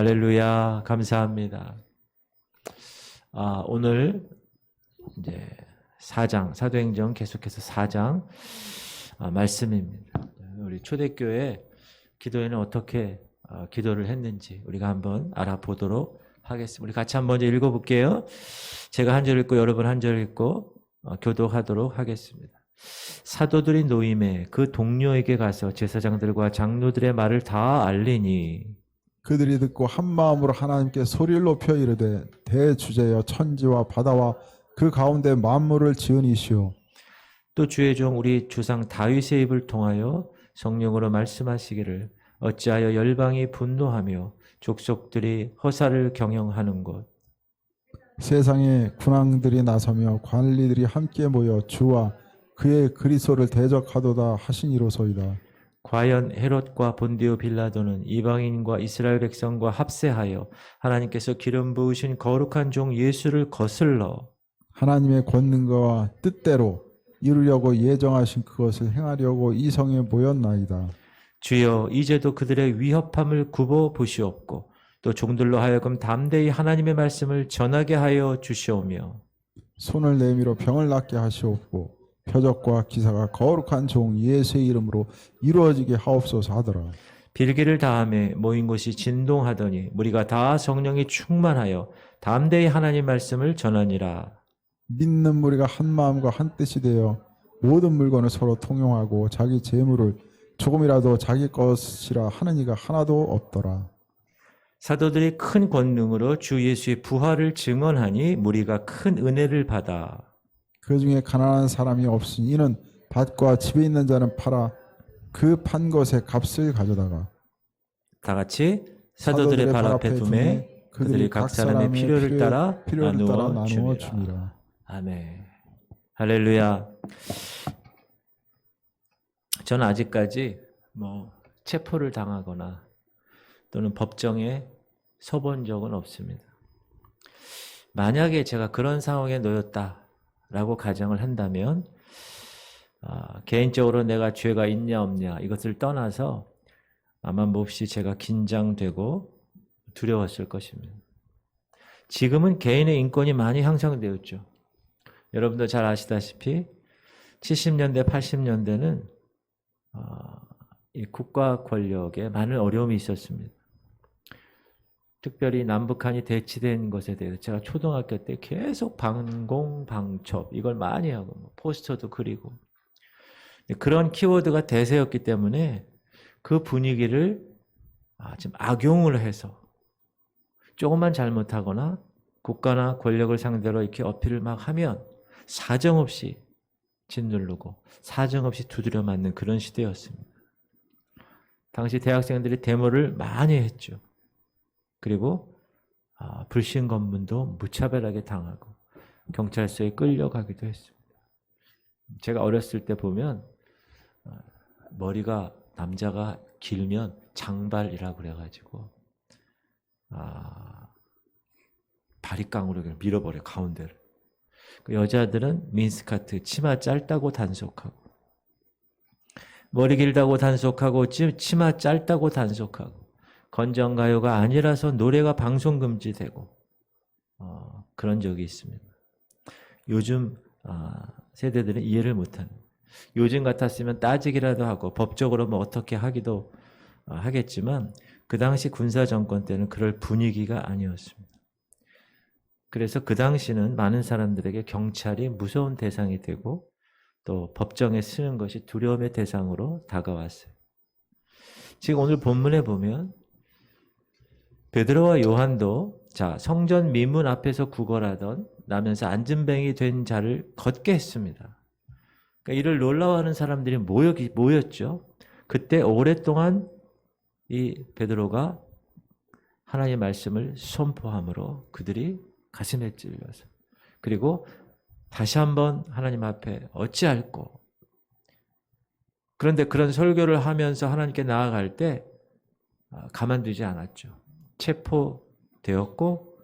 할렐루야. 감사합니다. 오늘 이제 4장, 사도행전 계속해서 4장 말씀입니다. 우리 초대교회 기도회는 어떻게 기도를 했는지 우리가 한번 알아보도록 하겠습니다. 우리 같이 한번 읽어볼게요. 제가 한 절 읽고 여러분 한 절 읽고 교독하도록 하겠습니다. 사도들이 노임에 그 동료에게 가서 제사장들과 장로들의 말을 다 알리니 그들이 듣고 한 마음으로 하나님께 소리를 높여 이르되 대주제여 천지와 바다와 그 가운데 만물을 지은 이시오. 또 주의 종 우리 주상 다윗의 입을 통하여 성령으로 말씀하시기를 어찌하여 열방이 분노하며 족속들이 허사를 경영하는 것 세상에 군왕들이 나서며 관리들이 함께 모여 주와 그의 그리스도를 대적하도다 하시니로소이다. 과연 헤롯과 본디오 빌라도는 이방인과 이스라엘 백성과 합세하여 하나님께서 기름 부으신 거룩한 종 예수를 거슬러 하나님의 권능과 뜻대로 이루려고 예정하신 그것을 행하려고 이 성에 모였나이다. 주여 이제도 그들의 위협함을 굽어 보시옵고 또 종들로 하여금 담대히 하나님의 말씀을 전하게 하여 주시오며 손을 내밀어 병을 낫게 하시옵고 표적과 기사가 거룩한 종 예수의 이름으로 이루어지게 하옵소서 하더라. 빌기를 다함에 모인 곳이 진동하더니 무리가 다 성령이 충만하여 담대히 하나님 말씀을 전하니라. 믿는 무리가 한 마음과 한 뜻이 되어 모든 물건을 서로 통용하고 자기 재물을 조금이라도 자기 것이라 하는 이가 하나도 없더라. 사도들이 큰 권능으로 주 예수의 부활을 증언하니 무리가 큰 은혜를 받아 그 중에 가난한 사람이 없으니 이는 밭과 집에 있는 자는 팔아 그 판 것의 값을 가져다가 다 같이 사도들의 발 앞에 두매 그들이 각 사람의 필요를 따라 나누어 줍니다. 아멘. 할렐루야. 저는 아직까지 체포를 당하거나 또는 법정에 서본 적은 없습니다. 만약에 제가 그런 상황에 놓였다라고 가정을 한다면 개인적으로 내가 죄가 있냐 없냐 이것을 떠나서 아마 몹시 제가 긴장되고 두려웠을 것입니다. 지금은 개인의 인권이 많이 향상되었죠. 여러분도 잘 아시다시피 70년대, 80년대는 이 국가 권력에 많은 어려움이 있었습니다. 특별히 남북한이 대치된 것에 대해서 제가 초등학교 때 계속 방공방첩 이걸 많이 하고 포스터도 그리고 그런 키워드가 대세였기 때문에 그 분위기를 지금 악용을 해서 조금만 잘못하거나 국가나 권력을 상대로 이렇게 어필을 막 하면 사정없이 짓누르고 사정없이 두드려 맞는 그런 시대였습니다. 당시 대학생들이 데모를 많이 했죠. 그리고 불신 검문도 무차별하게 당하고 경찰서에 끌려가기도 했습니다. 제가 어렸을 때 보면 머리가 남자가 길면 장발이라고 그래가지고 바리깡으로 밀어버려 가운데를. 그 여자들은 민스카트 치마 짧다고 단속하고 머리 길다고 단속하고 치마 짧다고 단속하고 건전가요가 아니라서 노래가 방송 금지되고 그런 적이 있습니다. 요즘 세대들은 이해를 못하는 요즘 같았으면 따지기라도 하고 법적으로 어떻게 하기도 하겠지만 그 당시 군사정권 때는 그럴 분위기가 아니었습니다. 그래서 그 당시는 많은 사람들에게 경찰이 무서운 대상이 되고 또 법정에 쓰는 것이 두려움의 대상으로 다가왔어요. 지금 오늘 본문에 보면 베드로와 요한도 성전 미문 앞에서 구걸하던 나면서 앉은뱅이 된 자를 걷게 했습니다. 그러니까 이를 놀라워하는 사람들이 모였죠. 그때 오랫동안 이 베드로가 하나님의 말씀을 선포함으로 그들이 가슴에 찔려서 그리고 다시 한번 하나님 앞에 어찌할꼬 그런데 그런 설교를 하면서 하나님께 나아갈 때 가만두지 않았죠. 체포되었고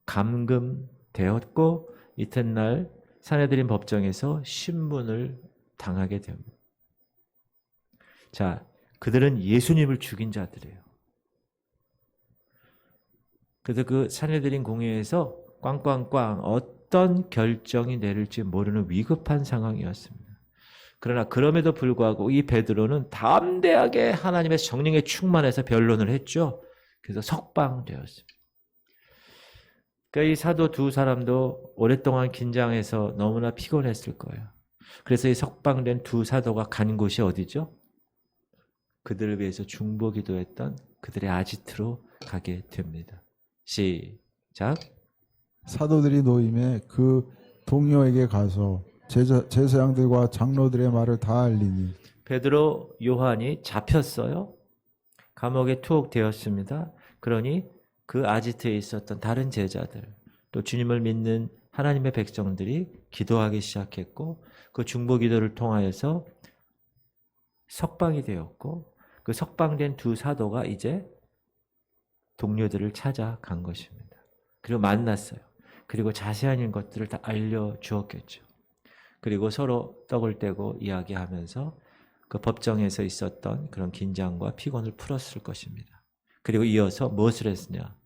감금되었고 이튿날 사내들인 법정에서 신문을 당하게 됩니다. 그들은 예수님을 죽인 자들이에요. 그래서 그 산헤드린 공회에서 꽝꽝꽝 어떤 결정이 내릴지 모르는 위급한 상황이었습니다. 그러나 그럼에도 불구하고 이 베드로는 담대하게 하나님의 성령에 충만해서 변론을 했죠. 그래서 석방되었습니다. 그러니까 이 사도 두 사람도 오랫동안 긴장해서 너무나 피곤했을 거예요. 그래서 이 석방된 두 사도가 간 곳이 어디죠? 그들을 위해서 중보 기도했던 그들의 아지트로 가게 됩니다. 시작. 사도들이 노임에 그 동료에게 가서 제사장들과 장로들의 말을 다 알리니 베드로, 요한이 잡혔어요. 감옥에 투옥되었습니다. 그러니 그 아지트에 있었던 다른 제자들, 또 주님을 믿는 하나님의 백성들이 기도하기 시작했고 그 중보 기도를 통하여서 석방이 되었고 그 석방된 두 사도가 이제 동료들을 찾아간 것입니다. 그리고 만났어요. 그리고 자세한 것들을 다 알려주었겠죠. 그리고 서로 떡을 떼고 이야기하면서 그 법정에서 있었던 그런 긴장과 피곤을 풀었을 것입니다. 그리고 이어서 무엇을 했으냐?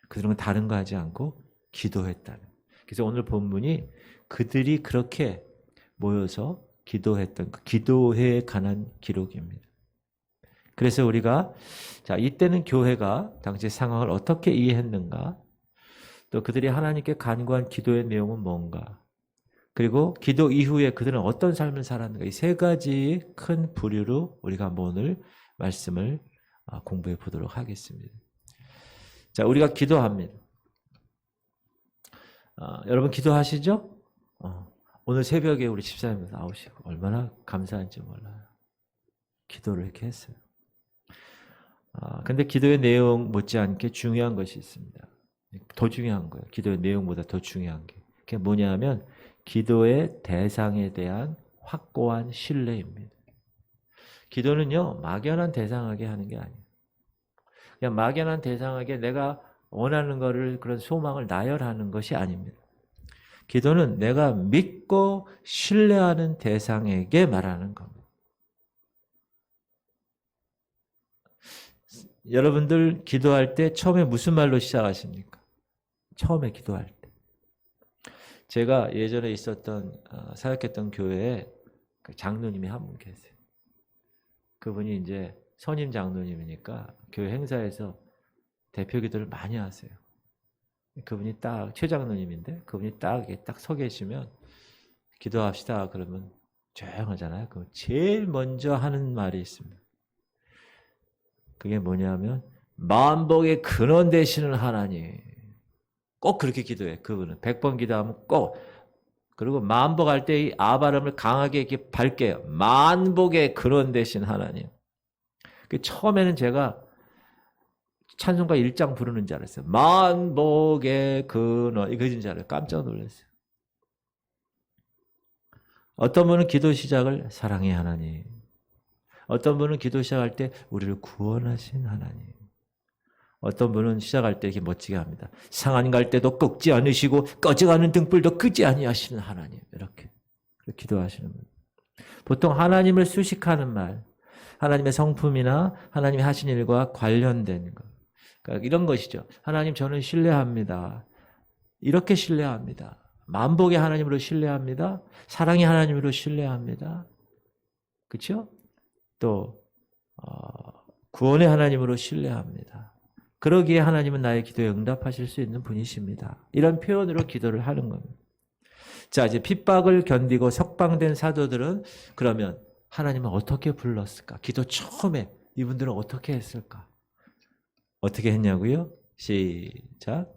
그들은 다른 거 하지 않고 기도했다는. 그래서 오늘 본문이 그들이 그렇게 모여서 기도했던 그 기도회에 관한 기록입니다. 그래서 우리가 자 이때는 교회가 당시 상황을 어떻게 이해했는가? 또 그들이 하나님께 간구한 기도의 내용은 뭔가? 그리고 기도 이후에 그들은 어떤 삶을 살았는가? 이 세 가지 큰 부류로 우리가 오늘 말씀을 공부해 보도록 하겠습니다. 자, 우리가 기도합니다. 여러분 기도하시죠? 오늘 새벽에 우리 집사님 나오시고 얼마나 감사한지 몰라요. 기도를 이렇게 했어요. 근데 기도의 내용 못지않게 중요한 것이 있습니다. 더 중요한 거예요. 기도의 내용보다 더 중요한 게. 그게 뭐냐면 기도의 대상에 대한 확고한 신뢰입니다. 기도는요, 막연한 대상하게 하는 게 아니에요. 그냥 막연한 대상하게 내가 원하는 거를 그런 소망을 나열하는 것이 아닙니다. 기도는 내가 믿고 신뢰하는 대상에게 말하는 겁니다. 여러분들 기도할 때 처음에 무슨 말로 시작하십니까? 처음에 기도할 때. 제가 예전에 있었던 사역했던 교회에 장로님이 한 분 계세요. 그분이 이제 선임 장로님이니까 교회 행사에서 대표 기도를 많이 하세요. 그분이 딱 최 장로님인데 그분이 딱 서 계시면 기도합시다 그러면 조용하잖아요. 그럼 제일 먼저 하는 말이 있습니다. 그게 뭐냐면 만복의 근원 되시는 하나님. 꼭 그렇게 기도해. 그분은 100번 기도하면 꼭. 그리고 만복할 때 이 아 발음을 강하게 이렇게 밝게요. 만복의 근원 되신 하나님. 처음에는 제가 찬송가 1장 부르는 줄 알았어요. 만복의 근원 이거인 줄 알아요. 깜짝 놀랐어요. 어떤 분은 기도 시작을 사랑의 하나님. 어떤 분은 기도 시작할 때 우리를 구원하신 하나님. 어떤 분은 시작할 때 이렇게 멋지게 합니다. 상한 갈 때도 꺾지 않으시고 꺼져가는 등불도 끄지 아니하시는 하나님. 이렇게 기도하시는 분. 보통 하나님을 수식하는 말, 하나님의 성품이나 하나님이 하신 일과 관련된 것. 그러니까 이런 것이죠. 하나님 저는 신뢰합니다. 이렇게 신뢰합니다. 만복의 하나님으로 신뢰합니다. 사랑의 하나님으로 신뢰합니다. 그렇죠? 또 구원의 하나님으로 신뢰합니다. 그러기에 하나님은 나의 기도에 응답하실 수 있는 분이십니다. 이런 표현으로 기도를 하는 겁니다. 자, 이제 핍박을 견디고 석방된 사도들은 그러면 하나님은 어떻게 불렀을까? 기도 처음에 이분들은 어떻게 했을까? 어떻게 했냐고요? 시작.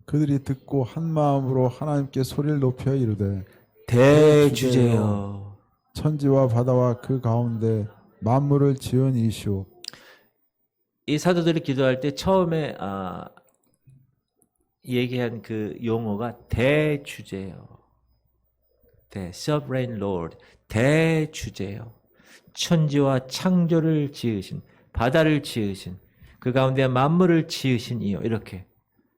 그들이 듣고 한 마음으로 하나님께 소리를 높여 이르되 대주제여. 천지와 바다와 그 가운데 만물을 지은 이시오. 이 사도들이 기도할 때 처음에 얘기한 그 용어가 대주제요. Sovereign Lord, 대주제요. 천지와 창조를 지으신, 바다를 지으신, 그 가운데 만물을 지으신 이요. 이렇게.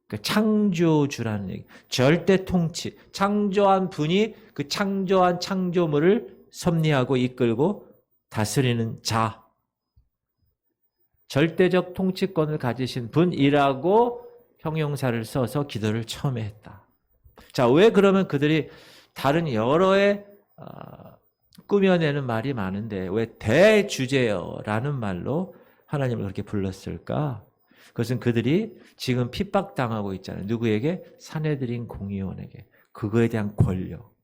그러니까 창조주라는 얘기. 절대 통치. 창조한 분이 그 창조한 창조물을 섭리하고 이끌고 다스리는 자. 절대적 통치권을 가지신 분이라고 형용사를 써서 기도를 처음에 했다. 자, 왜 그러면 그들이 다른 여러의 꾸며내는 말이 많은데 왜 대주제여라는 말로 하나님을 그렇게 불렀을까? 그것은 그들이 지금 핍박당하고 있잖아요. 누구에게? 산헤드린 공의원에게. 그거에 대한 권력.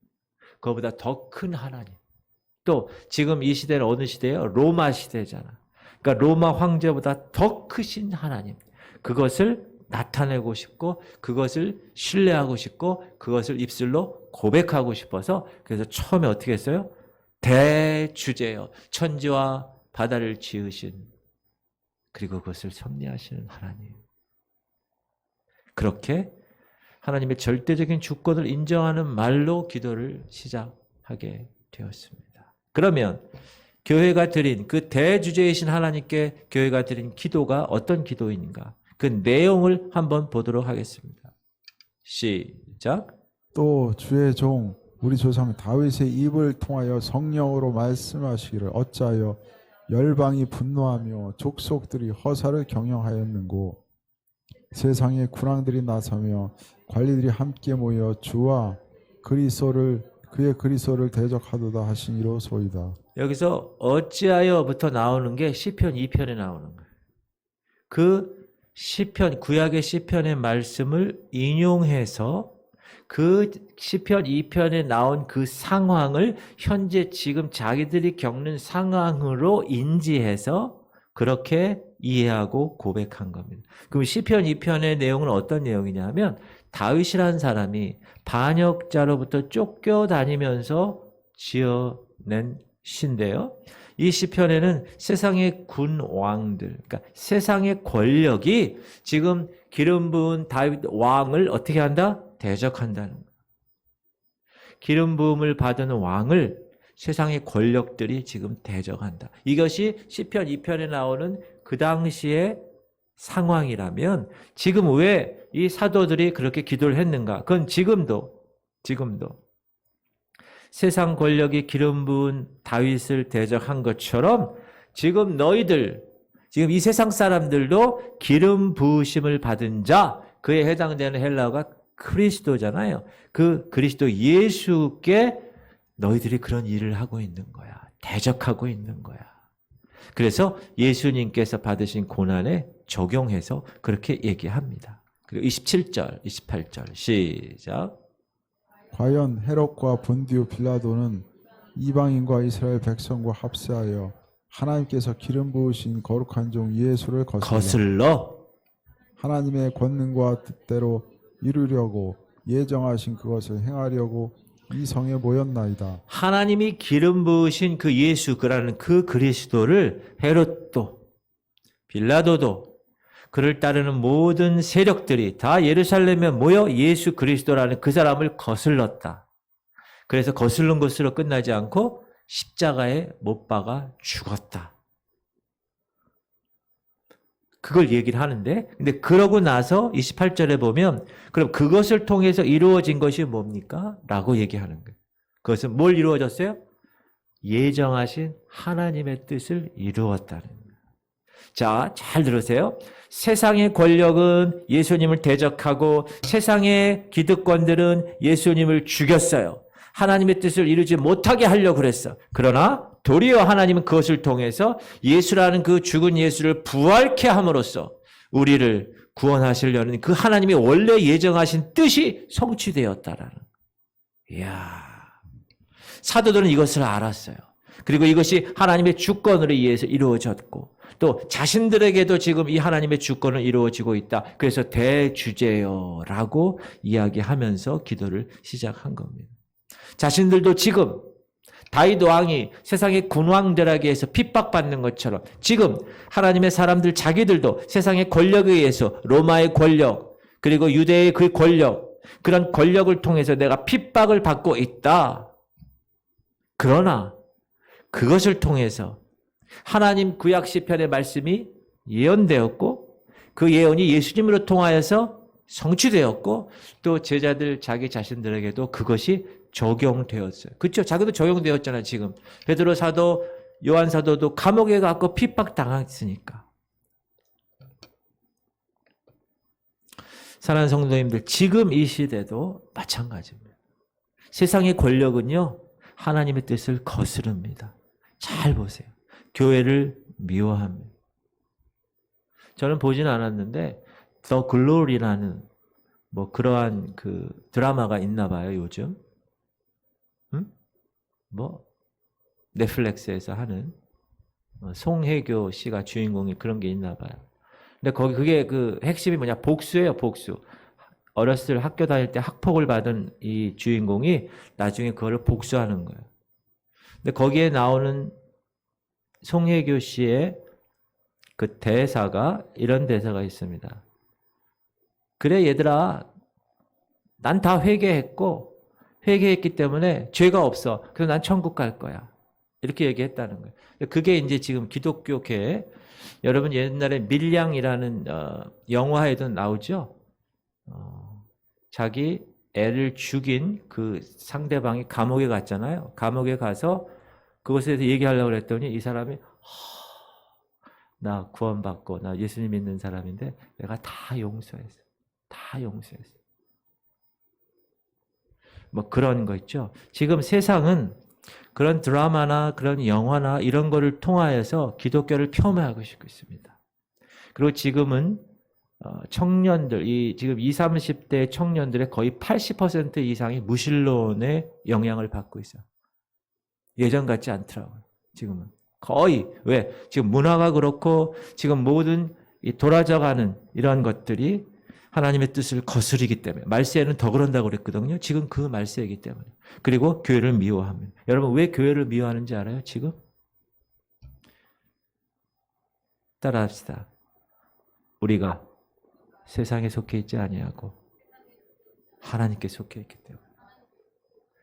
그거보다 더 큰 하나님. 또 지금 이 시대는 어느 시대예요? 로마 시대잖아. 그러니까 로마 황제보다 더 크신 하나님. 그것을 나타내고 싶고 그것을 신뢰하고 싶고 그것을 입술로 고백하고 싶어서 그래서 처음에 어떻게 했어요? 대주제여 천지와 바다를 지으신 그리고 그것을 섭리하시는 하나님. 그렇게 하나님의 절대적인 주권을 인정하는 말로 기도를 시작하게 되었습니다. 그러면 교회가 드린 그 대주제이신 하나님께 교회가 드린 기도가 어떤 기도인가? 그 내용을 한번 보도록 하겠습니다. 시작. 또 주의 종 우리 조상 다윗의 입을 통하여 성령으로 말씀하시기를 어찌하여 열방이 분노하며 족속들이 허사를 경영하였는고 세상의 군왕들이 나서며 관리들이 함께 모여 주와 그의 그리스도를 대적하도다 하시니로소이다. 여기서 어찌하여부터 나오는 게 시편 2편에 나오는 거예요. 그 시편 구약의 시편의 말씀을 인용해서 그 시편 2편에 나온 그 상황을 현재 지금 자기들이 겪는 상황으로 인지해서 그렇게 이해하고 고백한 겁니다. 그럼 시편 2편의 내용은 어떤 내용이냐 하면 다윗이라는 사람이 반역자로부터 쫓겨다니면서 지어낸 시인데요. 이 시편에는 세상의 군 왕들, 그러니까 세상의 권력이 지금 기름 부은 다윗 왕을 어떻게 한다? 대적한다는 거예요. 기름 부음을 받은 왕을 세상의 권력들이 지금 대적한다. 이것이 시편 2편에 나오는 그 당시의 상황이라면 지금 왜 이 사도들이 그렇게 기도를 했는가? 그건 지금도 세상 권력이 기름 부은 다윗을 대적한 것처럼 지금 너희들, 지금 이 세상 사람들도 기름 부으심을 받은 자, 그에 해당되는 헬라어가 그리스도잖아요. 그 그리스도 예수께 너희들이 그런 일을 하고 있는 거야. 대적하고 있는 거야. 그래서 예수님께서 받으신 고난에 적용해서 그렇게 얘기합니다. 그리고 27절, 28절 시작. 과연 헤롯과 본디오 빌라도는 이방인과 이스라엘 백성과 합세하여 하나님께서 기름 부으신 거룩한 종 예수를 거슬러 하나님의 권능과 뜻대로 이루려고 예정하신 그것을 행하려고 이 성에 모였나이다. 하나님이 기름 부으신 그 예수, 그라는 그 그리스도를 헤롯도 빌라도도 그를 따르는 모든 세력들이 다 예루살렘에 모여 예수 그리스도라는 그 사람을 거슬렀다. 그래서 거슬른 것으로 끝나지 않고 십자가에 못 박아 죽었다. 그걸 얘기를 하는데, 근데 그러고 나서 28절에 보면 그럼 그것을 통해서 이루어진 것이 뭡니까? 라고 얘기하는 거예요. 그것은 뭘 이루어졌어요? 예정하신 하나님의 뜻을 이루었다는 거예요. 자, 잘 들으세요. 세상의 권력은 예수님을 대적하고 세상의 기득권들은 예수님을 죽였어요. 하나님의 뜻을 이루지 못하게 하려고 그랬어. 그러나 도리어 하나님은 그것을 통해서 예수라는 그 죽은 예수를 부활케 함으로써 우리를 구원하시려는 그 하나님이 원래 예정하신 뜻이 성취되었다라는. 이야, 사도들은 이것을 알았어요. 그리고 이것이 하나님의 주권으로 의해서 이루어졌고 또 자신들에게도 지금 이 하나님의 주권은 이루어지고 있다. 그래서 대주제여라고 이야기하면서 기도를 시작한 겁니다. 자신들도 지금 다윗 왕이 세상의 군왕들에게 의해서 핍박받는 것처럼 지금 하나님의 사람들 자기들도 세상의 권력에 의해서 로마의 권력 그리고 유대의 그 권력 그런 권력을 통해서 내가 핍박을 받고 있다. 그러나 그것을 통해서 하나님 구약 시편의 말씀이 예언되었고 그 예언이 예수님으로 통하여서 성취되었고 또 제자들 자기 자신들에게도 그것이 적용되었어요. 그렇죠? 자기도 적용되었잖아요. 지금 베드로 사도, 요한 사도도 감옥에 가고 핍박 당했으니까. 사랑하는 성도님들, 지금 이 시대도 마찬가지입니다. 세상의 권력은요, 하나님의 뜻을 거스릅니다. 잘 보세요. 교회를 미워합니다. 저는 보진 않았는데 더 글로리라는 뭐 그러한 그 드라마가 있나 봐요, 요즘. 뭐 넷플릭스에서 하는 송혜교 씨가 주인공이 그런 게 있나 봐요. 근데 거기 그게 그 핵심이 뭐냐? 복수예요, 복수. 어렸을 때 학교 다닐 때 학폭을 받은 이 주인공이 나중에 그걸 복수하는 거예요. 근데 거기에 나오는 송혜교 씨의 그 대사가 이런 대사가 있습니다. 그래 얘들아, 난 다 회개했기 때문에 죄가 없어. 그래서 난 천국 갈 거야. 이렇게 얘기했다는 거예요. 그게 이제 지금 기독교계, 여러분 옛날에 밀양이라는 영화에도 나오죠. 자기 애를 죽인 그 상대방이 감옥에 갔잖아요. 감옥에 가서 그것에 대해서 얘기하려고 그랬더니 이 사람이 나 구원받고 나 예수님 믿는 사람인데 내가 다 용서했어. 다 용서했어. 뭐 그런 거 있죠. 지금 세상은 그런 드라마나 그런 영화나 이런 거를 통하여서 기독교를 폄훼하고 있습니다. 그리고 지금은 청년들, 지금 20, 30대 청년들의 거의 80% 이상이 무신론의 영향을 받고 있어요. 예전 같지 않더라고요. 지금은. 거의. 왜? 지금 문화가 그렇고 지금 모든 돌아져가는 이런 것들이 하나님의 뜻을 거스르기 때문에. 말세에는 더 그런다고 그랬거든요. 지금 그 말세이기 때문에. 그리고 교회를 미워합니다. 여러분 왜 교회를 미워하는지 알아요? 지금? 따라합시다. 우리가 세상에 속해 있지 아니하고 하나님께 속해 있기 때문에.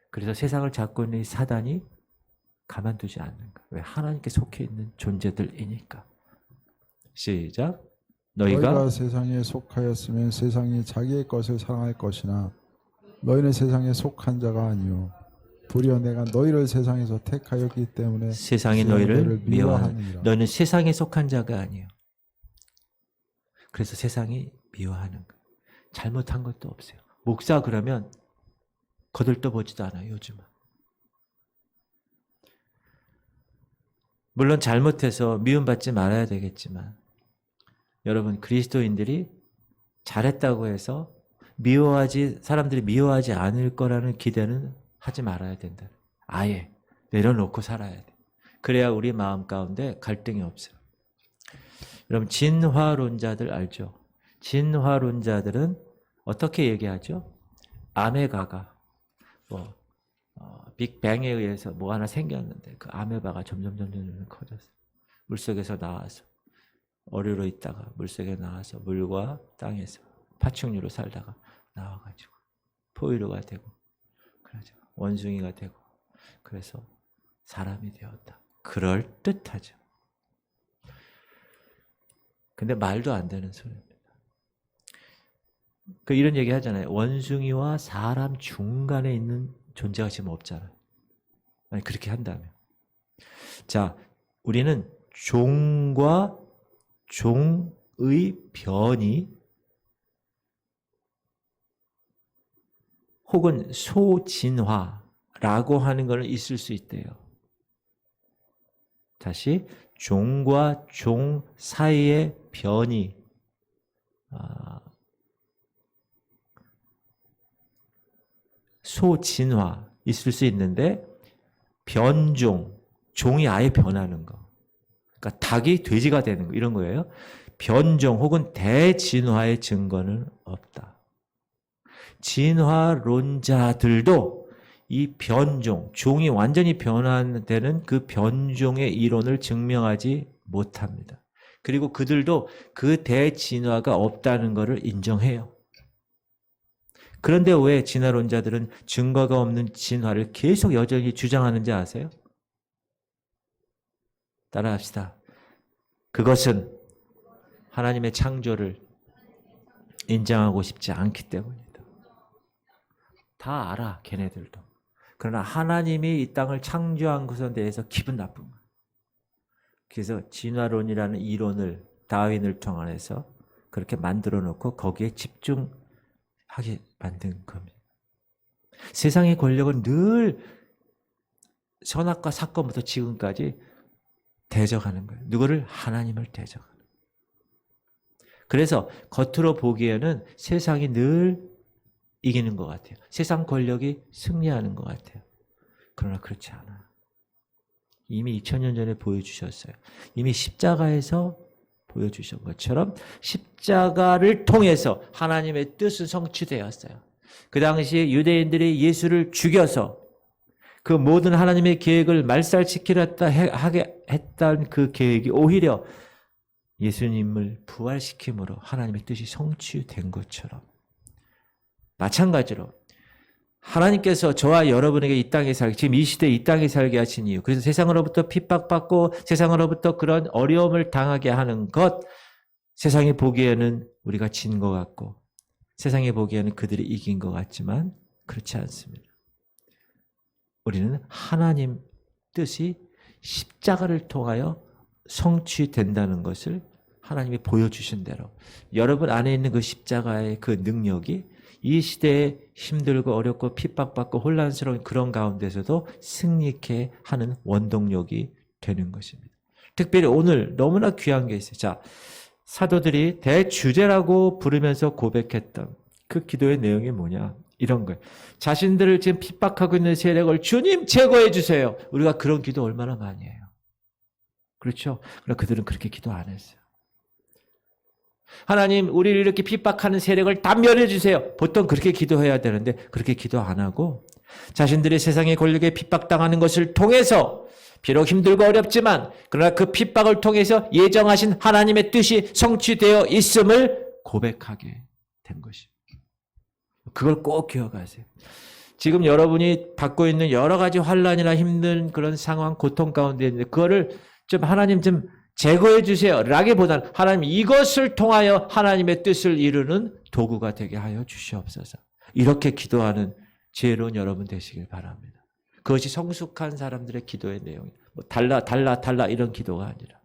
그래서 세상을 잡고 있는 이 사단이 가만두지 않는 거예요. 왜? 하나님께 속해 있는 존재들이니까. 시작. 너희가 세상에 속하였으면 세상이 자기의 것을 사랑할 것이나 너희는 세상에 속한 자가 아니요 도리어 내가 너희를 세상에서 택하였기 때문에 세상이 너희를 미워하느니라. 너는 세상에 속한 자가 아니요. 그래서 세상이 미워하는 거예요. 잘못한 것도 없어요. 목사 그러면 거들떠보지도 않아요, 요즘은. 물론 잘못해서 미움받지 말아야 되겠지만 여러분 그리스도인들이 잘했다고 해서 사람들이 미워하지 않을 거라는 기대는 하지 말아야 된다. 아예 내려놓고 살아야 돼. 그래야 우리 마음 가운데 갈등이 없어요. 여러분 진화론자들 알죠? 진화론자들은 어떻게 얘기하죠? 아메바가 빅뱅에 의해서 뭐 하나 생겼는데 그 아메바가 점점 커졌어요. 물속에서 나와서 어류로 있다가 물속에 나와서 물과 땅에서 파충류로 살다가 나와가지고 포유류가 되고 그러죠. 원숭이가 되고 그래서 사람이 되었다. 그럴듯하죠. 근데 말도 안 되는 소리입니다. 이런 얘기 하잖아요. 원숭이와 사람 중간에 있는 존재가 지금 없잖아요. 아니, 그렇게 한다면. 자, 우리는 종과 종의 변이 혹은 소진화라고 하는 것은 있을 수 있대요. 다시 종과 종 사이의 변이 소진화 있을 수 있는데 변종, 종이 아예 변하는 거. 그러니까 닭이 돼지가 되는 거 이런 거예요. 변종 혹은 대진화의 증거는 없다. 진화론자들도 이 변종, 종이 완전히 변화되는 그 변종의 이론을 증명하지 못합니다. 그리고 그들도 그 대진화가 없다는 것을 인정해요. 그런데 왜 진화론자들은 증거가 없는 진화를 계속 여전히 주장하는지 아세요? 따라합시다. 그것은 하나님의 창조를 인정하고 싶지 않기 때문이다. 다 알아, 걔네들도. 그러나 하나님이 이 땅을 창조한 것에 대해서 기분 나쁜 거야. 그래서 진화론이라는 이론을 다윈을 통해서 그렇게 만들어 놓고 거기에 하게 만든 겁니다. 세상의 권력은 늘 선악과 사건부터 지금까지 대적하는 거예요. 누구를? 하나님을 대적하는 거예요. 그래서 겉으로 보기에는 세상이 늘 이기는 것 같아요. 세상 권력이 승리하는 것 같아요. 그러나 그렇지 않아요. 이미 2000년 전에 보여주셨어요. 이미 십자가에서 보여주신 것처럼 십자가를 통해서 하나님의 뜻은 성취되었어요. 그 당시에 유대인들이 예수를 죽여서 그 모든 하나님의 계획을 말살시키려 하게 했던 그 계획이 오히려 예수님을 부활시킴으로 하나님의 뜻이 성취된 것처럼 마찬가지로 하나님께서 저와 여러분에게 이 땅에 살게, 지금 이 시대에 이 땅에 살게 하신 이유, 그래서 세상으로부터 핍박받고 세상으로부터 그런 어려움을 당하게 하는 것, 세상이 보기에는 우리가 진 것 같고 세상이 보기에는 그들이 이긴 것 같지만 그렇지 않습니다. 우리는 하나님 뜻이 십자가를 통하여 성취된다는 것을 하나님이 보여주신 대로 여러분 안에 있는 그 십자가의 그 능력이 이 시대에 힘들고 어렵고 핍박받고 혼란스러운 그런 가운데서도 승리케 하는 원동력이 되는 것입니다. 특별히 오늘 너무나 귀한 게 있어요. 자, 사도들이 대주제라고 부르면서 고백했던 그 기도의 내용이 뭐냐? 이런 거예요. 자신들을 지금 핍박하고 있는 세력을 주님 제거해 주세요. 우리가 그런 기도 얼마나 많이 해요. 그렇죠? 그러나 그들은 그렇게 기도 안 했어요. 하나님, 우리를 이렇게 핍박하는 세력을 다 멸해 주세요. 보통 그렇게 기도해야 되는데 그렇게 기도 안 하고 자신들이 세상의 권력에 핍박당하는 것을 통해서 비록 힘들고 어렵지만 그러나 그 핍박을 통해서 예정하신 하나님의 뜻이 성취되어 있음을 고백하게 된 것입니다. 그걸 꼭 기억하세요. 지금 여러분이 받고 있는 여러 가지 환난이나 힘든 그런 상황, 고통 가운데 있는데 그거를 좀 하나님 좀 제거해 주세요 라기보다는 하나님 이것을 통하여 하나님의 뜻을 이루는 도구가 되게 하여 주시옵소서. 이렇게 기도하는 지혜로운 여러분 되시길 바랍니다. 그것이 성숙한 사람들의 기도의 내용이에요. 뭐 달라 이런 기도가 아니라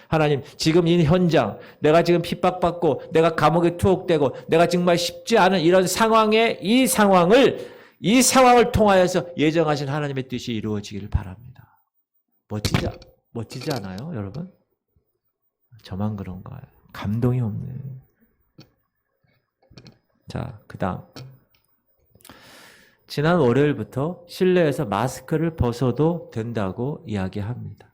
하나님 지금 이 현장 내가 지금 핍박받고 내가 감옥에 투옥되고 내가 정말 쉽지 않은 이런 상황에 이 상황을 통하여서 예정하신 하나님의 뜻이 이루어지기를 바랍니다. 멋지지 않아요, 여러분? 저만 그런가요? 감동이 없네. 자, 그다음 지난 월요일부터 실내에서 마스크를 벗어도 된다고 이야기합니다.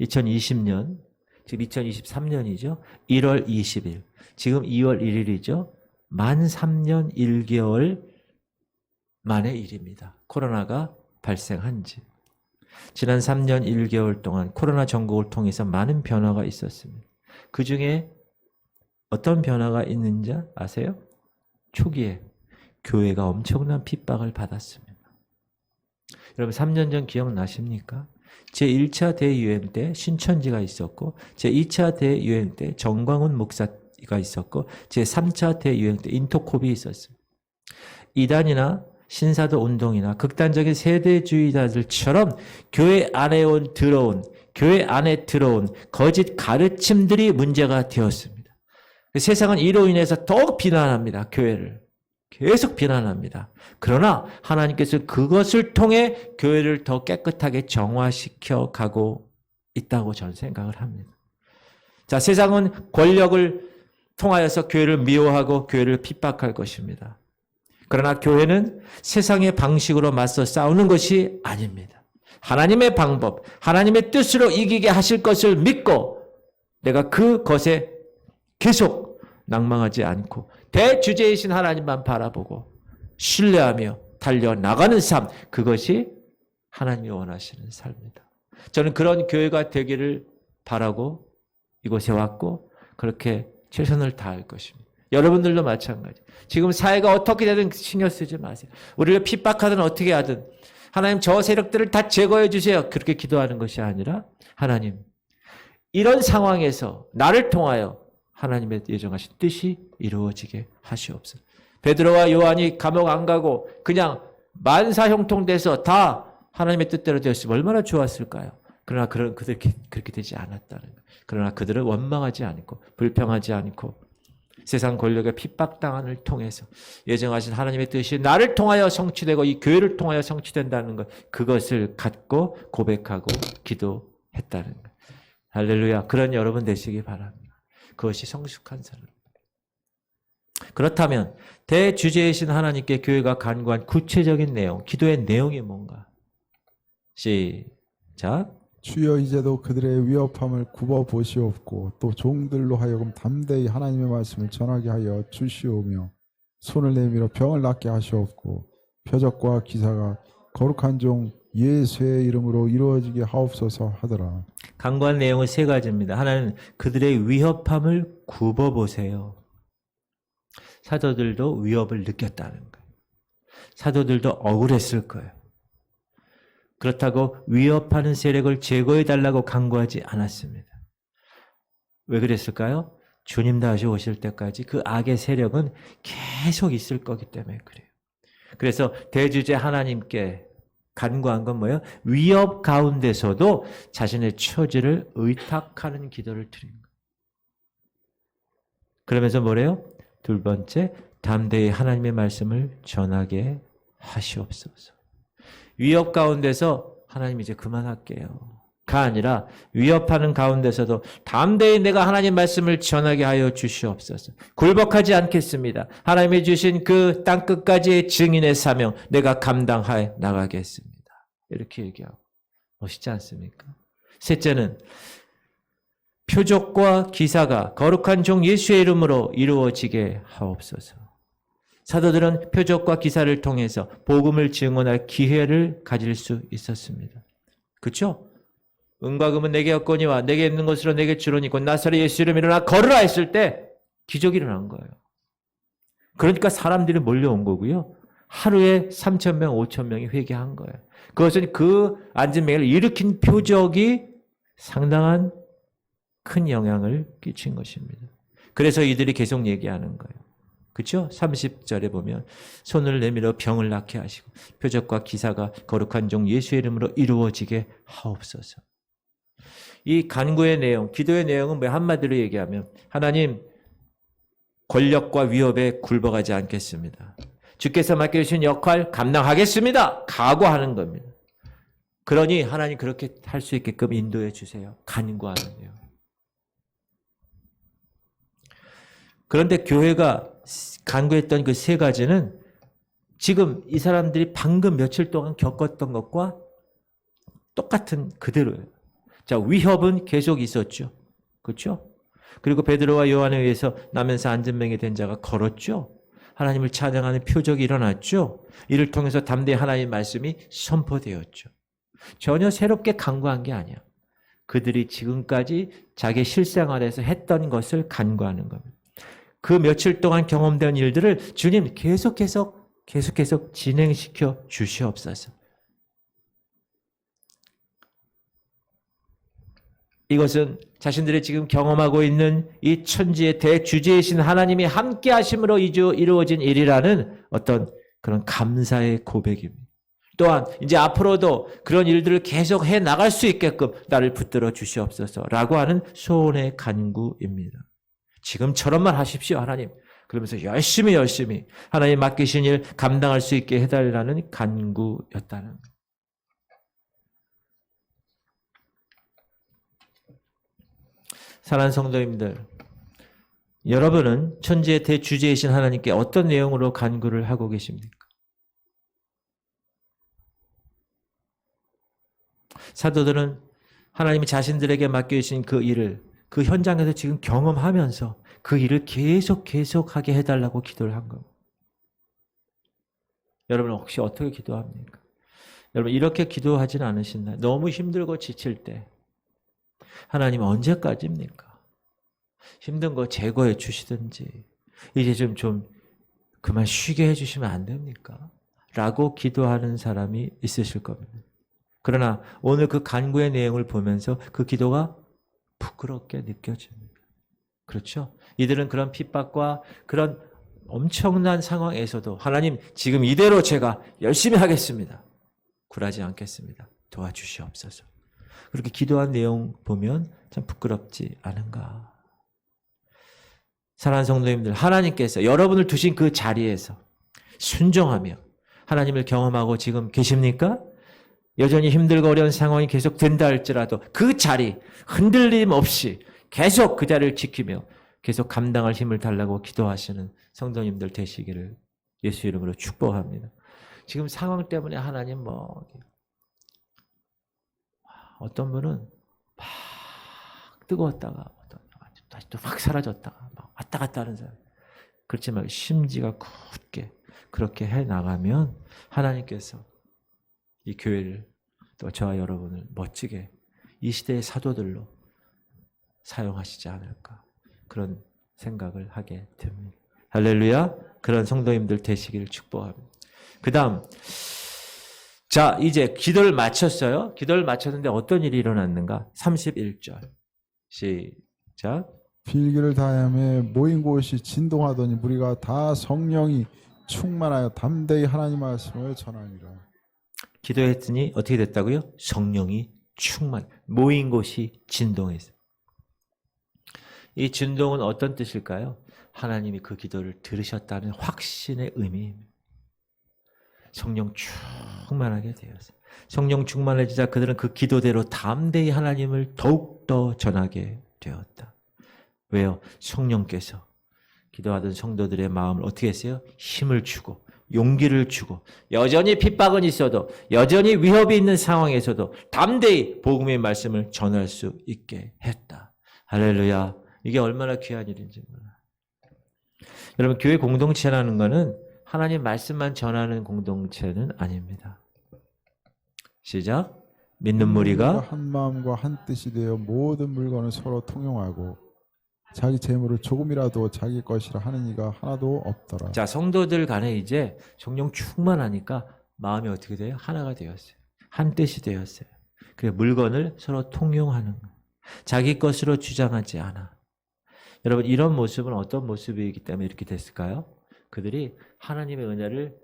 2020년, 지금 2023년이죠. 1월 20일, 지금 2월 1일이죠. 만 3년 1개월 만의 일입니다. 코로나가 발생한 지. 지난 3년 1개월 동안 코로나 전국을 통해서 많은 변화가 있었습니다. 그 중에 어떤 변화가 있는지 아세요? 초기에 교회가 엄청난 핍박을 받았습니다. 여러분 3년 전 기억나십니까? 제1차 대유행 때 신천지가 있었고 제2차 대유행 때 정광훈 목사가 있었고 제3차 대유행 때 인토콥이 있었습니다. 이단이나 신사도 운동이나 극단적인 세대주의자들처럼 교회 안에 들어온 거짓 가르침들이 문제가 되었습니다. 세상은 이로 인해서 더욱 비난합니다. 교회를. 계속 비난합니다. 그러나 하나님께서 그것을 통해 교회를 더 깨끗하게 정화시켜 가고 있다고 저는 생각을 합니다. 자, 세상은 권력을 통하여서 교회를 미워하고 교회를 핍박할 것입니다. 그러나 교회는 세상의 방식으로 맞서 싸우는 것이 아닙니다. 하나님의 방법, 하나님의 뜻으로 이기게 하실 것을 믿고 내가 그것에 계속 낭망하지 않고 대주제이신 하나님만 바라보고 신뢰하며 달려나가는 삶, 그것이 하나님이 원하시는 삶이다. 저는 그런 교회가 되기를 바라고 이곳에 왔고 그렇게 최선을 다할 것입니다. 여러분들도 마찬가지. 지금 사회가 어떻게 되든 신경 쓰지 마세요. 우리를 핍박하든 어떻게 하든 하나님 저 세력들을 다 제거해 주세요. 그렇게 기도하는 것이 아니라 하나님 이런 상황에서 나를 통하여 하나님의 예정하신 뜻이 이루어지게 하시옵소서. 베드로와 요한이 감옥 안 가고 그냥 만사형통돼서 다 하나님의 뜻대로 되었으면 얼마나 좋았을까요? 그러나 그들이 그렇게 되지 않았다는 거예요. 그러나 그들은 원망하지 않고 불평하지 않고 세상 권력의 핍박당한을 통해서 예정하신 하나님의 뜻이 나를 통하여 성취되고 이 교회를 통하여 성취된다는 것, 그것을 갖고 고백하고 기도했다는 것. 할렐루야. 그런 여러분 되시기 바랍니다. 그것이 성숙한 사람. 그렇다면 대주제이신 하나님께 교회가 간구한 구체적인 내용, 기도의 내용이 뭔가? 시작. 주여 이제도 그들의 위협함을 굽어 보시옵고 또 종들로 하여금 담대히 하나님의 말씀을 전하게 하여 주시오며 손을 내밀어 병을 낫게 하시옵고 표적과 기사가 거룩한 종 예수의 이름으로 이루어지게 하옵소서 하더라. 간구한 내용은 세 가지입니다. 하나는 그들의 위협함을 굽어 보세요. 사도들도 위협을 느꼈다는 거예요. 사도들도 억울했을 거예요. 그렇다고 위협하는 세력을 제거해달라고 간구하지 않았습니다. 왜 그랬을까요? 주님 다시 오실 때까지 그 악의 세력은 계속 있을 거기 때문에 그래요. 그래서 대주제 하나님께 간구한 건 뭐예요? 위협 가운데서도 자신의 처지를 의탁하는 기도를 드린 거예요. 그러면서 뭐래요? 두 번째, 담대히 하나님의 말씀을 전하게 하시옵소서. 위협 가운데서 하나님 이제 그만할게요. 가 아니라 위협하는 가운데서도 담대히 내가 하나님 말씀을 전하게 하여 주시옵소서. 굴복하지 않겠습니다. 하나님이 주신 그 땅끝까지의 증인의 사명 내가 감당하여 나가겠습니다. 이렇게 얘기하고 멋있지 않습니까? 셋째는 표적과 기사가 거룩한 종 예수의 이름으로 이루어지게 하옵소서. 사도들은 표적과 기사를 통해서 복음을 증언할 기회를 가질 수 있었습니다. 그렇죠? 은과 금은 내게 없거니와 내게 있는 것으로 내게 주로니고 나사렛 예수 이름 일어나 걸으라 했을 때 기적이 일어난 거예요. 그러니까 사람들이 몰려온 거고요. 하루에 3,000명, 5,000명이 회개한 거예요. 그것은 그 앉은 맹을 일으킨 표적이 상당한 큰 영향을 끼친 것입니다. 그래서 이들이 계속 얘기하는 거예요. 그렇죠? 30절에 보면 손을 내밀어 병을 낫게 하시고 표적과 기사가 거룩한 종 예수의 이름으로 이루어지게 하옵소서. 이 간구의 내용, 기도의 내용은 뭐 한마디로 얘기하면 하나님 권력과 위협에 굴복하지 않겠습니다. 주께서 맡겨주신 역할 감당하겠습니다. 각오하는 겁니다. 그러니 하나님 그렇게 할 수 있게끔 인도해 주세요. 간구하는 내용. 그런데 교회가 간구했던 그 세 가지는 지금 이 사람들이 방금 며칠 동안 겪었던 것과 똑같은 그대로예요. 자, 위협은 계속 있었죠. 그렇죠? 그리고 베드로와 요한에 의해서 나면서 앉은 맹이 된 자가 걸었죠. 하나님을 찬양하는 표적이 일어났죠. 이를 통해서 담대히 하나님의 말씀이 선포되었죠. 전혀 새롭게 간구한 게 아니야. 그들이 지금까지 자기 실생활에서 했던 것을 간구하는 겁니다. 그 며칠 동안 경험된 일들을 주님 계속해서 진행시켜 주시옵소서. 이것은 자신들이 지금 경험하고 있는 이 천지의 대주제이신 하나님이 함께 하심으로 이루어진 일이라는 어떤 그런 감사의 고백입니다. 또한 이제 앞으로도 그런 일들을 계속 해 나갈 수 있게끔 나를 붙들어 주시옵소서라고 하는 소원의 간구입니다. 지금처럼만 하십시오, 하나님. 그러면서 열심히 하나님 맡기신 일 감당할 수 있게 해달라는 간구였다는 거예요. 사랑하는 성도님들, 여러분은 천지의 대주제이신 하나님께 어떤 내용으로 간구를 하고 계십니까? 사도들은 하나님이 자신들에게 맡겨주신 그 일을 그 현장에서 지금 경험하면서 그 일을 계속하게 해달라고 기도를 한 겁니다. 여러분 혹시 어떻게 기도합니까? 여러분 이렇게 기도하지는 않으신가요? 너무 힘들고 지칠 때 하나님 언제까지입니까? 힘든 거 제거해 주시든지 이제 좀 그만 쉬게 해주시면 안 됩니까? 라고 기도하는 사람이 있으실 겁니다. 그러나 오늘 그 간구의 내용을 보면서 그 기도가 부끄럽게 느껴집니다. 그렇죠? 이들은 그런 핍박과 그런 엄청난 상황에서도 하나님 지금 이대로 제가 열심히 하겠습니다. 굴하지 않겠습니다. 도와주시옵소서. 그렇게 기도한 내용 보면 참 부끄럽지 않은가. 사랑하는 성도님들, 하나님께서 여러분을 두신 그 자리에서 순종하며 하나님을 경험하고 지금 계십니까? 여전히 힘들고 어려운 상황이 계속 된다 할지라도 그 자리 흔들림 없이 계속 그 자리를 지키며 계속 감당할 힘을 달라고 기도하시는 성도님들 되시기를 예수 이름으로 축복합니다. 지금 상황 때문에 하나님 어떤 분은 막 뜨거웠다가 다시 또 확 사라졌다가 막 왔다 갔다 하는 사람. 그렇지 말고 심지가 굳게 그렇게 해나가면 하나님께서 이 교회를 또 저와 여러분을 멋지게 이 시대의 사도들로 사용하시지 않을까 그런 생각을 하게 됩니다. 할렐루야. 그런 성도님들 되시기를 축복합니다. 그 다음 자 이제 기도를 마쳤어요. 기도를 마쳤는데 어떤 일이 일어났는가? 31절 시작. 빌기를 다하며 모인 곳이 진동하더니 무리가 다 성령이 충만하여 담대히 하나님 말씀을 전하니라. 기도했더니 어떻게 됐다고요? 성령이 충만. 모인 곳이 진동했어요. 이 진동은 어떤 뜻일까요? 하나님이 그 기도를 들으셨다는 확신의 의미입니다. 성령 충만하게 되었어요. 성령 충만해지자 그들은 그 기도대로 담대히 하나님을 더욱더 전하게 되었다. 왜요? 성령께서 기도하던 성도들의 마음을 어떻게 했어요? 힘을 주고 용기를 주고 여전히 핍박은 있어도 여전히 위협이 있는 상황에서도 담대히 복음의 말씀을 전할 수 있게 했다. 할렐루야. 이게 얼마나 귀한 일인지 몰라요. 여러분 교회 공동체라는 것은 하나님 말씀만 전하는 공동체는 아닙니다. 시작. 믿는 무리가 한 마음과 한 뜻이 되어 모든 물건을 서로 통용하고 자기 재물을 조금이라도 자기 것이라 하는 이가 하나도 없더라. 자, 성도들 간에 이제 성령 충만하니까 마음이 어떻게 돼요? 하나가 되었어요. 한 뜻이 되었어요. 그래 물건을 서로 통용하는 거. 자기 것으로 주장하지 않아. 여러분 이런 모습은 어떤 모습이기 때문에 이렇게 됐을까요? 그들이 하나님의 은혜를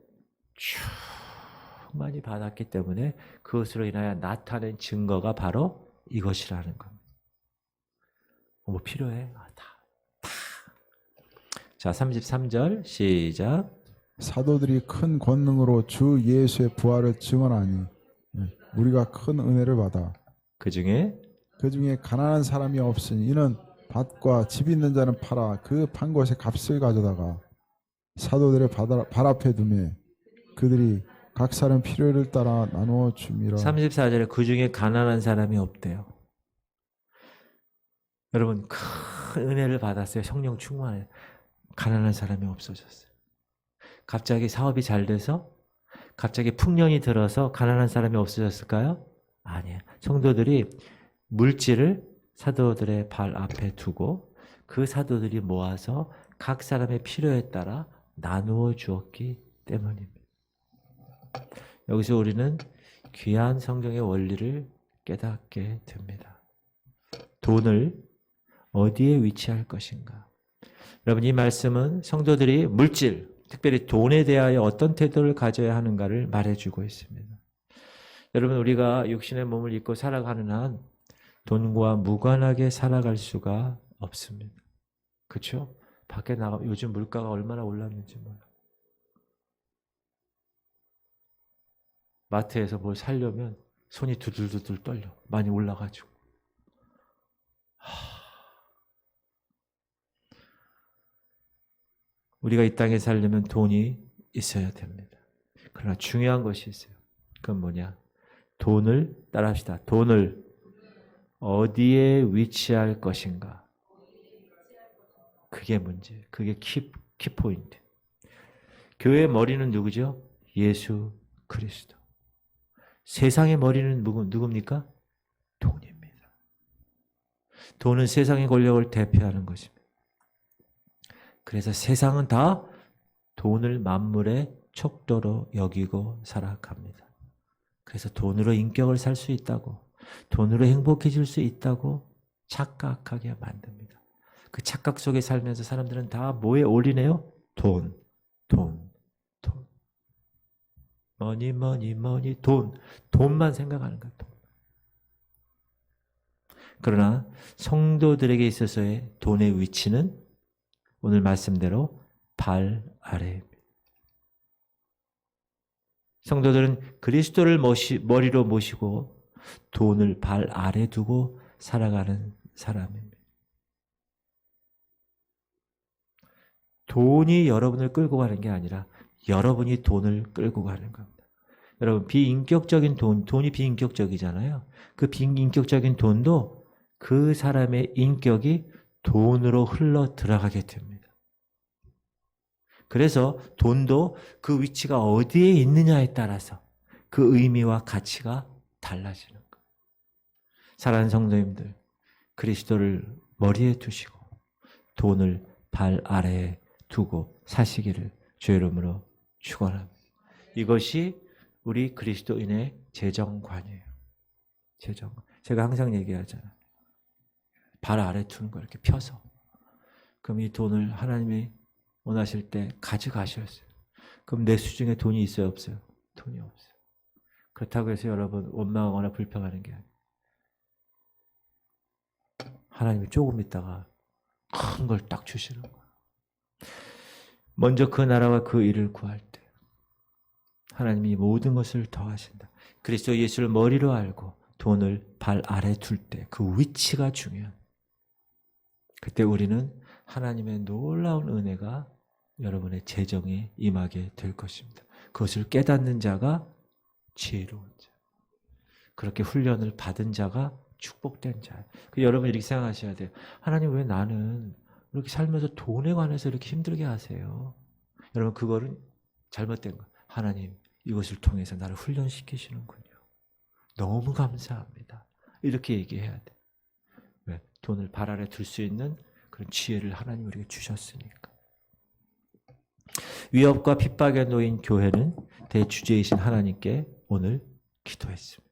충만히 받았기 때문에 그것으로 인하여 나타낸 증거가 바로 이것이라는 겁니다. 뭐 필요해? 자, 33절 시작. 사도들이 큰 권능으로 주 예수의 부활을 증언하니 우리가 큰 은혜를 받아 그 중에 가난한 사람이 없으니 이는 밭과 집 있는 자는 팔아 그 판 것의 값을 가져다가 사도들의 발 앞에 두매 그들이 각 사람 필요를 따라 나누어 줌이라. 34절에 그 중에 가난한 사람이 없대요. 여러분 큰 은혜를 받았어요. 성령 충만해. 가난한 사람이 없어졌어요. 갑자기 사업이 잘 돼서 갑자기 풍년이 들어서 가난한 사람이 없어졌을까요? 아니에요. 성도들이 물질을 사도들의 발 앞에 두고 그 사도들이 모아서 각 사람의 필요에 따라 나누어 주었기 때문입니다. 여기서 우리는 귀한 성경의 원리를 깨닫게 됩니다. 돈을 어디에 위치할 것인가? 여러분 이 말씀은 성도들이 물질, 특별히 돈에 대하여 어떤 태도를 가져야 하는가를 말해주고 있습니다. 여러분 우리가 육신의 몸을 입고 살아가는 한 돈과 무관하게 살아갈 수가 없습니다. 그렇죠? 밖에 나가 요즘 물가가 얼마나 올랐는지 몰라. 마트에서 뭘 사려면 손이 두들두들 떨려. 많이 올라가지고. 우리가 이 땅에 살려면 돈이 있어야 됩니다. 그러나 중요한 것이 있어요. 그건 뭐냐? 돈을 따라합시다. 돈을 어디에 위치할 것인가? 그게 문제. 그게 키포인트. 교회의 머리는 누구죠? 예수 그리스도. 세상의 머리는 누굽니까? 돈입니다. 돈은 세상의 권력을 대표하는 것입니다. 그래서 세상은 다 돈을 만물의 척도로 여기고 살아갑니다. 그래서 돈으로 인격을 살 수 있다고, 돈으로 행복해질 수 있다고 착각하게 만듭니다. 그 착각 속에 살면서 사람들은 다 뭐에 올리네요? 돈. 머니, 돈만 생각하는 거야. 돈. 그러나 성도들에게 있어서의 돈의 위치는 오늘 말씀대로 발 아래입니다. 성도들은 그리스도를 머리로 모시고 돈을 발 아래 두고 살아가는 사람입니다. 돈이 여러분을 끌고 가는 게 아니라 여러분이 돈을 끌고 가는 겁니다. 여러분, 비인격적인 돈이 비인격적이잖아요. 그 비인격적인 돈도 그 사람의 인격이 돈으로 흘러 들어가게 됩니다. 그래서 돈도 그 위치가 어디에 있느냐에 따라서 그 의미와 가치가 달라지는 거예요. 사랑하는 성도님들, 그리스도를 머리에 두시고 돈을 발 아래에 두고 사시기를 주의 이름으로 축원합니다. 이것이 우리 그리스도인의 재정관이에요. 재정관. 제가 항상 얘기하잖아요. 발 아래 두는 거 이렇게 펴서. 그럼 이 돈을 하나님이 원하실 때 가져가셨어요. 그럼 내 수중에 돈이 있어요, 없어요? 돈이 없어요. 그렇다고 해서 여러분 원망하거나 불평하는 게 아니에요. 하나님이 조금 있다가 큰 걸 딱 주시는 거예요. 먼저 그 나라와 그 일을 구할 때 하나님이 모든 것을 더하신다. 그리스도 예수를 머리로 알고 돈을 발 아래 둘 때 그 위치가 중요한. 그때 우리는 하나님의 놀라운 은혜가 여러분의 재정에 임하게 될 것입니다. 그것을 깨닫는 자가 지혜로운 자. 그렇게 훈련을 받은 자가 축복된 자. 여러분 이렇게 생각하셔야 돼요. 하나님 왜 나는 이렇게 살면서 돈에 관해서 이렇게 힘들게 하세요? 여러분 그거는 잘못된 거예요. 하나님 이것을 통해서 나를 훈련시키시는군요. 너무 감사합니다. 이렇게 얘기해야 돼. 왜? 돈을 발 아래 둘 수 있는 그런 지혜를 하나님 우리에게 주셨으니까. 위협과 핍박에 놓인 교회는 대주제이신 하나님께 오늘 기도했습니다.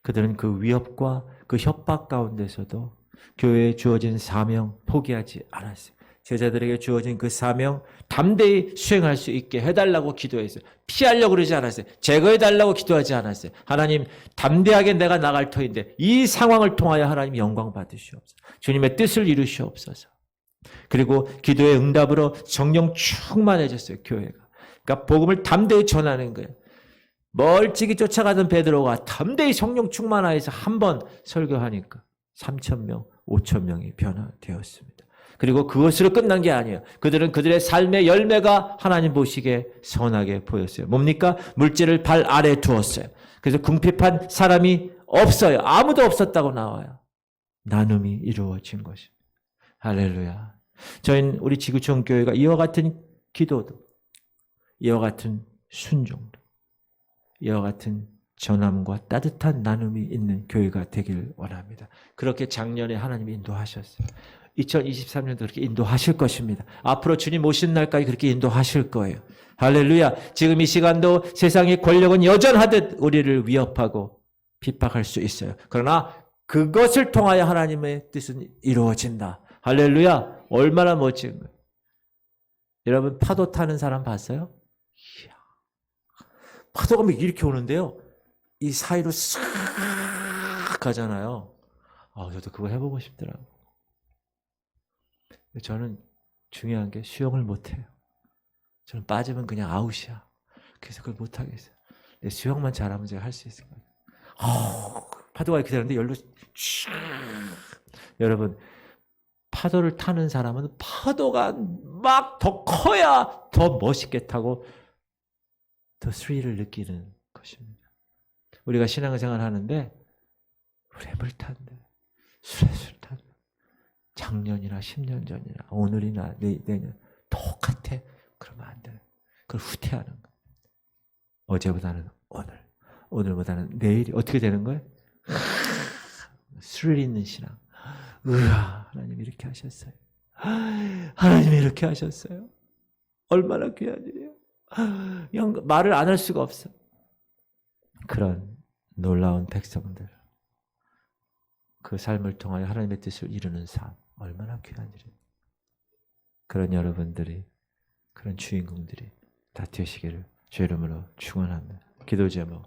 그들은 그 위협과 그 협박 가운데서도 교회에 주어진 사명 포기하지 않았어요. 제자들에게 주어진 그 사명 담대히 수행할 수 있게 해달라고 기도했어요. 피하려고 그러지 않았어요. 제거해달라고 기도하지 않았어요. 하나님 담대하게 내가 나갈 터인데 이 상황을 통하여 하나님 영광 받으시옵소서. 주님의 뜻을 이루시옵소서. 그리고 기도의 응답으로 성령 충만해졌어요. 교회가. 그러니까 복음을 담대히 전하는 거예요. 멀찍이 쫓아가던 베드로가 담대히 성령 충만하여서 한 번 설교하니까 3,000명, 5,000명이 변화되었습니다. 그리고 그것으로 끝난 게 아니에요. 그들은 그들의 삶의 열매가 하나님 보시기에 선하게 보였어요. 뭡니까? 물질을 발 아래에 두었어요. 그래서 궁핍한 사람이 없어요. 아무도 없었다고 나와요. 나눔이 이루어진 것입니다. 할렐루야. 저희는 우리 지구촌 교회가 이와 같은 기도도, 이와 같은 순종도, 이와 같은 전함과 따뜻한 나눔이 있는 교회가 되길 원합니다. 그렇게 작년에 하나님이 인도하셨어요. 2023년도 그렇게 인도하실 것입니다. 앞으로 주님 오신 날까지 그렇게 인도하실 거예요. 할렐루야. 지금 이 시간도 세상의 권력은 여전하듯 우리를 위협하고 핍박할 수 있어요. 그러나 그것을 통하여 하나님의 뜻은 이루어진다. 할렐루야. 얼마나 멋진 거예요. 여러분 파도 타는 사람 봤어요? 이야. 파도가 막 이렇게 오는데요. 이 사이로 싹 가잖아요. 저도 그거 해보고 싶더라고요. 저는 중요한 게 수영을 못해요. 저는 빠지면 그냥 아웃이야. 그래서 그걸 못하겠어요. 수영만 잘하면 제가 할 수 있을 거예요. 파도가 이렇게 되는데 열로 쫙. 여러분 파도를 타는 사람은 파도가 막 더 커야 더 멋있게 타고 더 스릴을 느끼는 것입니다. 우리가 신앙생활 하는데 랩을 탄대. 수레수를 탄대. 작년이나 10년 전이나 오늘이나 내년 똑같아. 그러면 안 돼. 그걸 후퇴하는 거야. 어제보다는 오늘, 오늘보다는 내일이 어떻게 되는 거예요? 스릴 있는 신앙. 하나님 이렇게 하셨어요. 하나님이 이렇게 하셨어요. 얼마나 귀한 일이에요. 말을 안 할 수가 없어. 그런 놀라운 백성들. 그 삶을 통하여 하나님의 뜻을 이루는 삶. 얼마나 귀한 일이에요. 그런 여러분들이, 그런 주인공들이 다 되시기를 주의 이름으로 축원합니다. 기도 제목